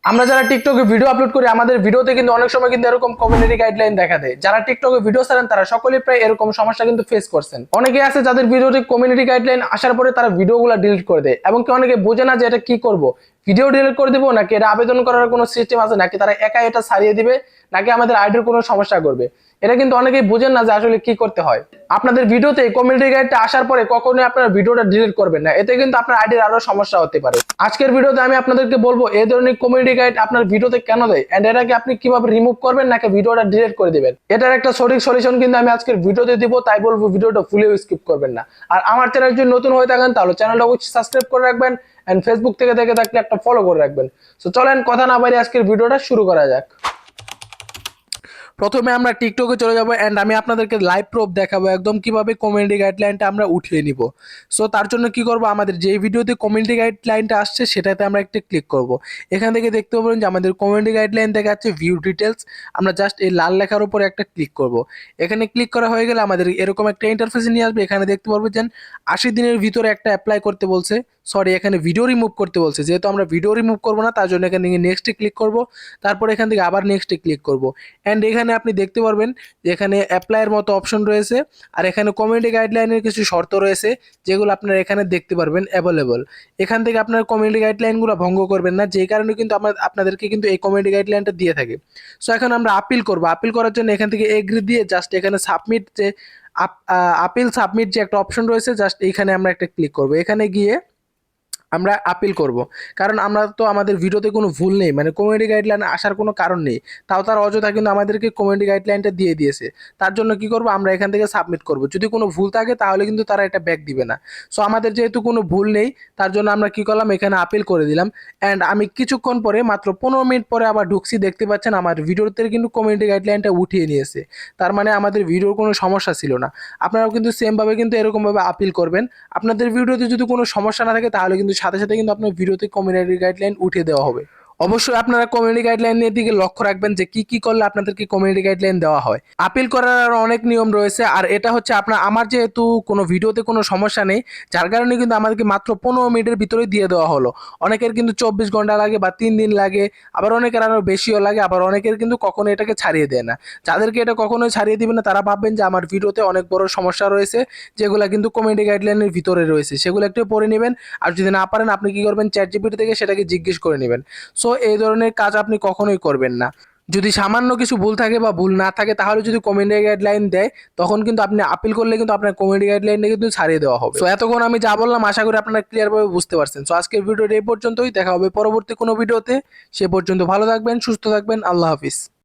আমরা যারা টিকটকে ভিডিও আপলোড করি আমাদের ভিডিওতে কিন্তু অনেক সময় কিন্তু এরকম কমিউনিটি গাইডলাইন দেখা দেয়। যারা টিকটকে ভিডিও ছাড়েন তারা সকলেই প্রায় এরকম সমস্যা কিন্তু ফেস করছেন। অনেকে আছে যাদের ভিডিওতে কমিউনিটি গাইডলাইন আসার পরে তারা ভিডিওগুলো ডিলিট করে দেয় এবং কি অনেকে বোঝে না যে এটা কি করব, ভিডিও ডিলিট করে দিব নাকি এটা আবেদন করার কোনো সিস্টেম আছে নাকি তারা একা এটা ছাড়িয়ে দিবে নাকি আমাদের আইডির কোনো সমস্যা করবে। এটা কিন্তু অনেকেই বুঝেন না যে আসলে কি করতে হয়। আপনাদের ভিডিওতে কমিউনিটি গাইডটা আসার পরে কখনোই আপনারা ভিডিওটা ডিলিট করবেন না, এতে কিন্তু আপনার আইডির আরো সমস্যা হতে পারে। আজকের ভিডিওতে আমি আপনাদেরকে বলবো এই ধরনের কমিউনিটি গাইড আপনার ভিডিওতে কেন দেয় এন্ড এটাকে আপনি কিভাবে রিমুভ করবেন নাকি ভিডিওটা ডিলিট করে দিবেন। এটার একটা সঠিক সলিউশন কিন্তু আমি আজকের ভিডিওতে দিব, তাই বলবো ভিডিওটা ফুলেও স্কিপ করবেন না। আর আমার চ্যানেল যদি নতুন হয়ে থাকেন তাহলে চ্যানেলটা অবশ্যই সাবস্ক্রাইব করে রাখবেন এন্ড ফেসবুক থেকে দেখে থাকলে একটা ফলো করে রাখবেন। সো চলেন কথা না বাইরে আজকের ভিডিওটা শুরু করা যাক। প্রথমে আমরা টিকটকে চলে যাব এন্ড আমি আপনাদেরকে লাইভ প্রুফ দেখাবো একদম কিভাবে কমিউনিটি গাইডলাইনটা আমরা উঠিয়ে নিব। সো তার জন্য কি করব, আমাদের যে ভিডিওতে কমিউনিটি গাইডলাইনটা আসছে সেটাতে আমরা একটা ক্লিক করব। এখান থেকে দেখতে পাবেন যে আমাদের কমিউনিটি গাইডলাইন দেখাচ্ছে ভিউ ডিটেলস। আমরা জাস্ট এই লাল লেখার উপরে একটা ক্লিক করব। এখানে ক্লিক করা হয়ে গেলে আমাদের এরকম একটা ইন্টারফেস নিয়ে আসবে। এখানে দেখতে পারবো যে 80 দিনের ভিতরে একটা অ্যাপ্লাই করতে বলছে, সরি এখানে ভিডিও রিমুভ করতে বলছে। যেহেতু আমরা ভিডিও রিমুভ করবো না তার জন্য এখান থেকে নেক্সটে ক্লিক করব, তারপর এখান থেকে আবার নেক্সটে ক্লিক করব। অ্যান্ড এখানে আপনি দেখতে পারবেন যে এখানে অ্যাপ্লাইয়ের মতো অপশন রয়েছে আর এখানে কমিউনিটি গাইডলাইনের কিছু শর্ত রয়েছে যেগুলো আপনারা এখানে দেখতে পারবেন অ্যাভেলেবল। এখান থেকে আপনার কমিউনিটি গাইডলাইনগুলো ভঙ্গ করবেন না, যেই কারণে কিন্তু আপনাদেরকে কিন্তু এই কমিউনিটি গাইডলাইনটা দিয়ে থাকে। সো এখন আমরা আপিল করব। আপিল করার জন্য এখান থেকে এগ্রি দিয়ে জাস্ট এখানে সাবমিট যে আপিল সাবমিট যে একটা অপশন রয়েছে জাস্ট এইখানে আমরা একটা ক্লিক করব। এখানে গিয়ে আমরা আপিল করব, কারণ আমরা তো আমাদের ভিডিওতে কোনো ভুল নেই, মানে কমিউনিটি গাইডলাইন আসার কোনো কারণ নেই, তাও তার অযথা কিন্তু আমাদেরকে কমিউনিটি গাইডলাইনটা দিয়ে দিয়েছে। তার জন্য কি করব, আমরা এখান থেকে সাবমিট করব। যদি কোনো ভুল থাকে তাহলে কিন্তু তারা এটা ব্যাক দিবে না। সো আমাদের যেহেতু কোনো ভুল নেই তার জন্য আমরা কি করলাম, এখানে আপিল করে দিলাম। অ্যান্ড আমি কিছুক্ষণ পরে মাত্র 15 মিনিট পরে আবার ঢুকছি, দেখতে পাচ্ছেন আমার ভিডিওতে কিন্তু কমিউনিটি গাইডলাইনটা উঠিয়ে নিয়েছে। তার মানে আমাদের ভিডিওর কোনো সমস্যা ছিল না। আপনারাও কিন্তু সেমভাবে কিন্তু এরকমভাবে আপিল করবেন। আপনাদের ভিডিওতে যদি কোনো সমস্যা না থাকে তাহলে কিন্তু সাথে সাথে কিন্তু আপনার ভিডিওতে কমিউনিটি গাইডলাইন উঠিয়ে দেওয়া হবে। অবশ্যই আপনারা কমিউনিটি গাইডলাইনের দিকে লক্ষ্য রাখবেন যে কি কি করলে আপনাদেরকে কমিউনিটি গাইডলাইন দেওয়া হয়। আপিল করার আরো অনেক নিয়ম রয়েছে, আর এটা হচ্ছে আমার যেহেতু কোনো ভিডিওতে কোনো সমস্যা নেই যার কারণে কিন্তু আমাদেরকে মাত্র 15 মিনিটের ভিতরে দিয়ে দেওয়া হলো। অনেকের কিন্তু 24 ঘন্টা লাগে বা 3 দিন লাগে, আবার অনেকের আরো বেশিও লাগে, আবার অনেকের কিন্তু কখনো এটাকে ছাড়িয়ে দেয় না। যাদেরকে এটা কখনোই ছাড়িয়ে দিবে না তারা ভাববেন যে আমার ভিডিওতে অনেক বড় সমস্যা রয়েছে, যেগুলো কিন্তু কমিউনিটি গাইডলাইনের ভিতরে রয়েছে, সেগুলো একটু পড়ে নেবেন। আর যদি না পারেন আপনি কি করবেন, চ্যাট জিপিটি থেকে সেটাকে জিজ্ঞেস করে নেবেন। সো এই ধরনের কাজ আপনি কখনোই করবেন না। যদি সামান্য কিছু ভুল থাকে বা ভুল না থাকে তাহলে যদি কমিউনিটি গাইডলাইন দেয় তখন কিন্তু আপনি আপিল করলে কিন্তু আপনার কমিউনিটি গাইডলাইনটা কিন্তু ছাড়িয়ে দেওয়া হবে। সো এতক্ষণ আমি যা বললাম আশা করি আপনারা ক্লিয়ারভাবে বুঝতে পারছেন। সো আজকের ভিডিওটা এই পর্যন্তই, দেখা হবে পরবর্তী কোনো ভিডিওতে। সে পর্যন্ত ভালো থাকবেন, সুস্থ থাকবেন, আল্লাহ হাফিজ।